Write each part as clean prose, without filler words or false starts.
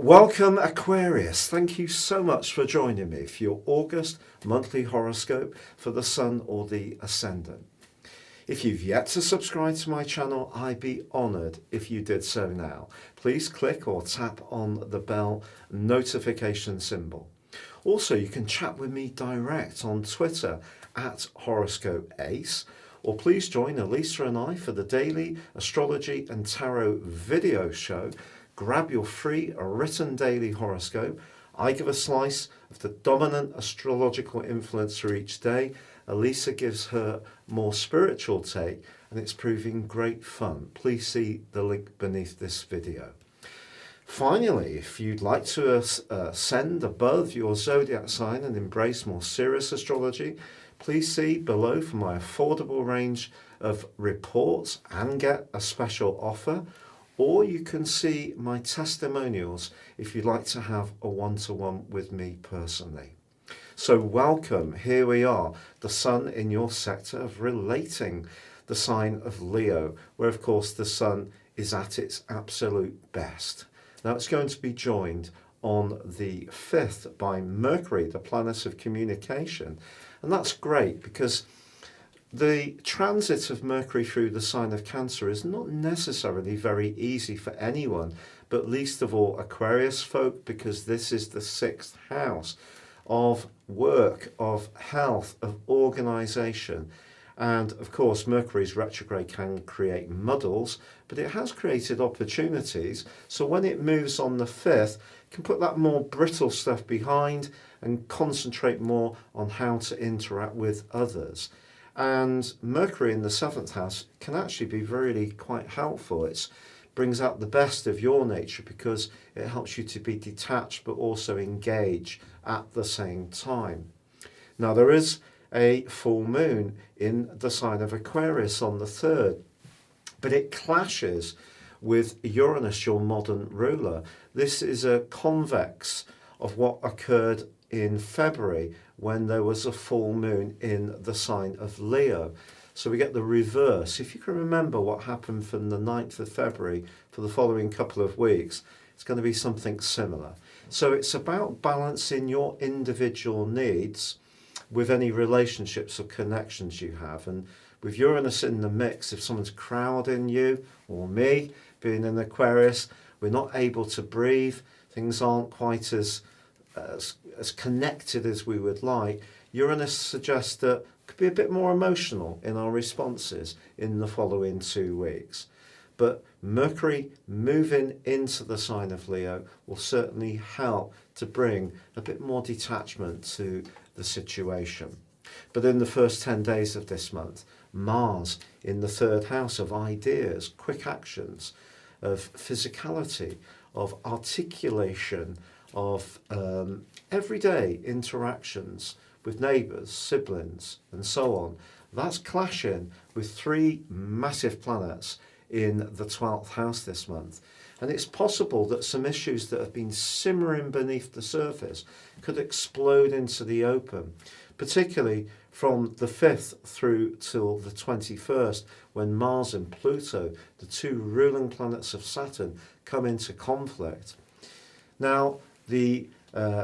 Welcome, Aquarius. Thank you so much for joining me for your August monthly horoscope for the Sun or the Ascendant. If you've yet to subscribe to my channel, I'd be honoured if you did so now. Please click or tap on the bell notification symbol. Also, you can chat with me direct on Twitter at Horoscope Ace, or please join Elisa and I for the daily astrology and tarot video show. Grab your free written daily horoscope. I give a slice of the dominant astrological influencer each day. Elisa gives her more spiritual take, and it's proving great fun. Please see the link beneath this video. Finally, if you'd like to ascend above your zodiac sign and embrace more serious astrology, please see below for my affordable range of reports and get a special offer. Or you can see my testimonials if you'd like to have a one-to-one with me personally. So welcome, here we are, the Sun in your sector of relating the sign of Leo, where of course the Sun is at its absolute best. Now it's going to be joined on the 5th by Mercury, the planet of communication. And that's great because the transit of Mercury through the sign of Cancer is not necessarily very easy for anyone, but least of all Aquarius folk, because this is the 6th house of work, of health, of organisation. And of course, Mercury's retrograde can create muddles, but it has created opportunities. So when it moves on the 5th, it can put that more brittle stuff behind and concentrate more on how to interact with others. And Mercury in the 7th house can actually be really quite helpful. It brings out the best of your nature because it helps you to be detached but also engage at the same time. Now there is a full moon in the sign of Aquarius on the 3rd, but it clashes with Uranus, your modern ruler. This is a convex of what occurred in February when there was a full moon in the sign of Leo. So we get the reverse. If you can remember what happened from the 9th of February for the following couple of weeks, it's going to be something similar. So it's about balancing your individual needs with any relationships or connections you have. And with Uranus in the mix, if someone's crowding you or me, being an Aquarius, we're not able to breathe, things aren't quite as connected as we would like. Uranus suggests that we could be a bit more emotional in our responses in the following 2 weeks. But Mercury moving into the sign of Leo will certainly help to bring a bit more detachment to the situation. But in the first 10 days of this month, Mars in the 3rd house of ideas, quick actions, of physicality, of articulation, of everyday interactions with neighbours, siblings, and so on. That's clashing with 3 massive planets in the 12th house this month. And it's possible that some issues that have been simmering beneath the surface could explode into the open, particularly from the 5th through till the 21st, when Mars and Pluto, the 2 ruling planets of Saturn, come into conflict. Now, the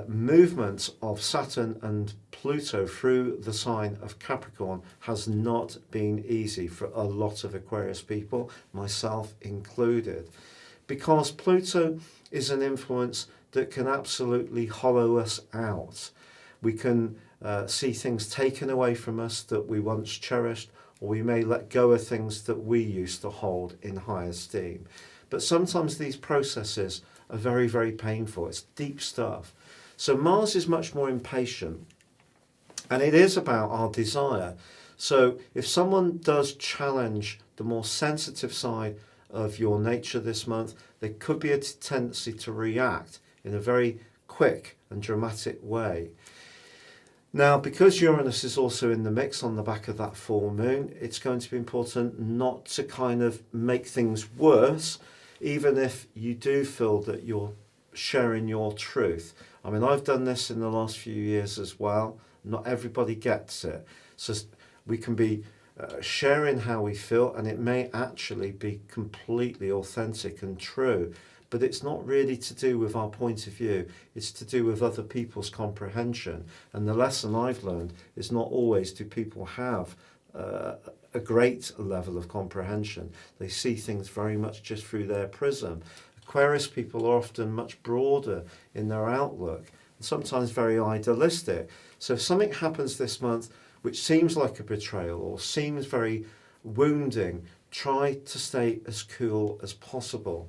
movement of Saturn and Pluto through the sign of Capricorn has not been easy for a lot of Aquarius people, myself included, because Pluto is an influence that can absolutely hollow us out. We can see things taken away from us that we once cherished, or we may let go of things that we used to hold in high esteem. But sometimes these processes are very, very painful. It's deep stuff. So Mars is much more impatient, and it is about our desire. So if someone does challenge the more sensitive side of your nature this month, there could be a tendency to react in a very quick and dramatic way. Now, because Uranus is also in the mix on the back of that full moon, it's going to be important not to kind of make things worse, even if you do feel that you're sharing your truth. I mean, I've done this in the last few years as well. Not everybody gets it. So we can be sharing how we feel, and it may actually be completely authentic and true. but it's not really to do with our point of view. It's to do with other people's comprehension. And the lesson I've learned is not always do people have a great level of comprehension. They see things very much just through their prism. Aquarius people are often much broader in their outlook, and sometimes very idealistic. So if something happens this month which seems like a betrayal or seems very wounding, try to stay as cool as possible.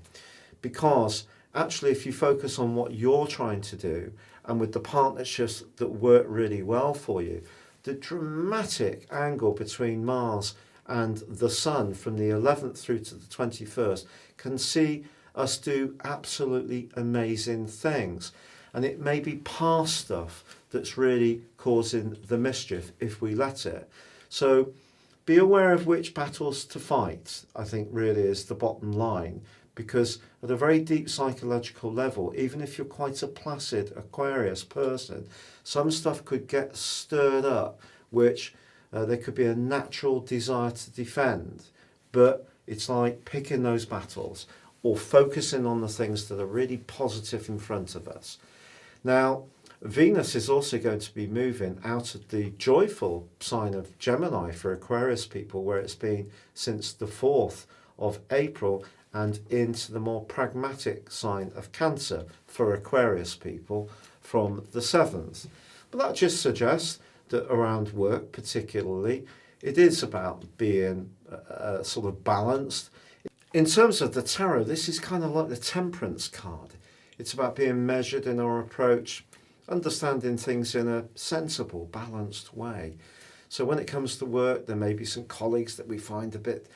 Because actually, if you focus on what you're trying to do and with the partnerships that work really well for you, the dramatic angle between Mars and the Sun from the 11th through to the 21st can see us do absolutely amazing things. And it may be past stuff that's really causing the mischief if we let it. So be aware of which battles to fight, I think really is the bottom line. Because at a very deep psychological level, even if you're quite a placid Aquarius person, some stuff could get stirred up, which there could be a natural desire to defend. But it's like picking those battles or focusing on the things that are really positive in front of us. Now, Venus is also going to be moving out of the joyful sign of Gemini for Aquarius people, where it's been since the 4th of April, and into the more pragmatic sign of Cancer for Aquarius people from the 7th. But that just suggests that around work particularly, it is about being sort of balanced. In terms of the tarot, this is kind of like the Temperance card. It's about being measured in our approach, understanding things in a sensible, balanced way. So when it comes to work, there may be some colleagues that we find a bit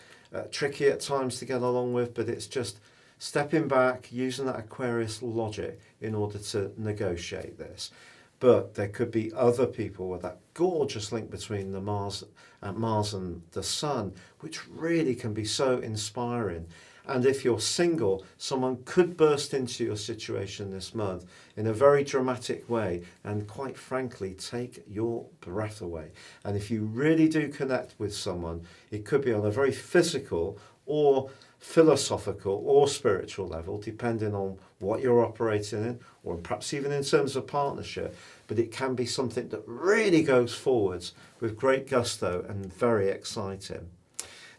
tricky at times to get along with, but it's just stepping back, using that Aquarius logic in order to negotiate this. But there could be other people with that gorgeous link between the Mars and the Sun, which really can be so inspiring. And if you're single, someone could burst into your situation this month in a very dramatic way and quite frankly take your breath away. And if you really do connect with someone, it could be on a very physical or philosophical or spiritual level, depending on what you're operating in, or perhaps even in terms of partnership. But it can be something that really goes forwards with great gusto and very exciting.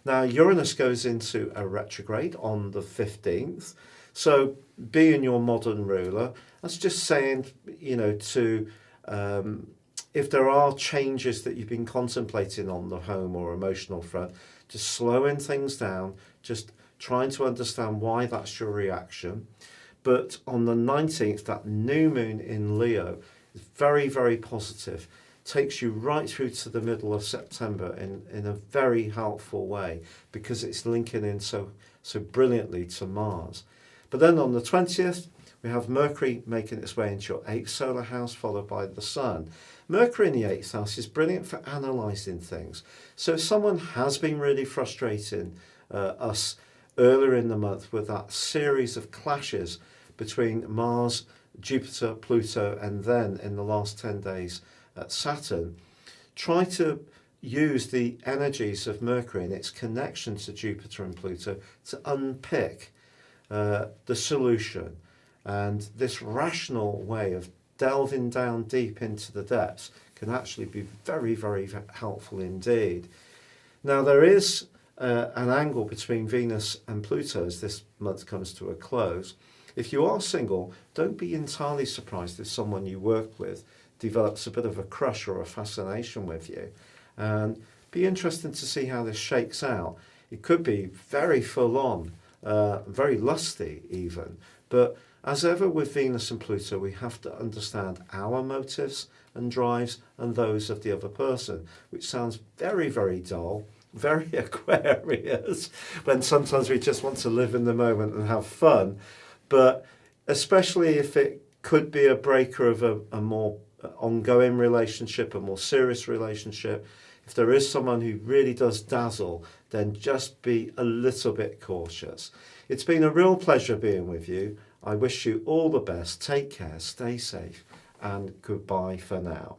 Now, Uranus goes into a retrograde on the 15th. So being your modern ruler, that's just saying, if there are changes that you've been contemplating on the home or emotional front, just slowing things down, just trying to understand why that's your reaction. But on the 19th, that new moon in Leo is very, very positive. Takes you right through to the middle of September in a very helpful way, because it's linking in so brilliantly to Mars. But then on the 20th, we have Mercury making its way into your 8th solar house, followed by the Sun. Mercury in the 8th house is brilliant for analysing things. So if someone has been really frustrating us earlier in the month with that series of clashes between Mars, Jupiter, Pluto, and then in the last 10 days, Saturn, try to use the energies of Mercury and its connection to Jupiter and Pluto to unpick the solution. And this rational way of delving down deep into the depths can actually be very, very helpful indeed. Now, there is an angle between Venus and Pluto as this month comes to a close. If you are single, don't be entirely surprised if someone you work with develops a bit of a crush or a fascination with you. And be interesting to see how this shakes out. It could be very full on, very lusty even. But as ever with Venus and Pluto, we have to understand our motives and drives and those of the other person, which sounds very, very dull, very Aquarius, when sometimes we just want to live in the moment and have fun. But especially if it could be a breaker of a more ongoing relationship, a more serious relationship, if there is someone who really does dazzle, then just be a little bit cautious. It's been a real pleasure being with you. I wish you all the best. Take care, stay safe, and goodbye for now.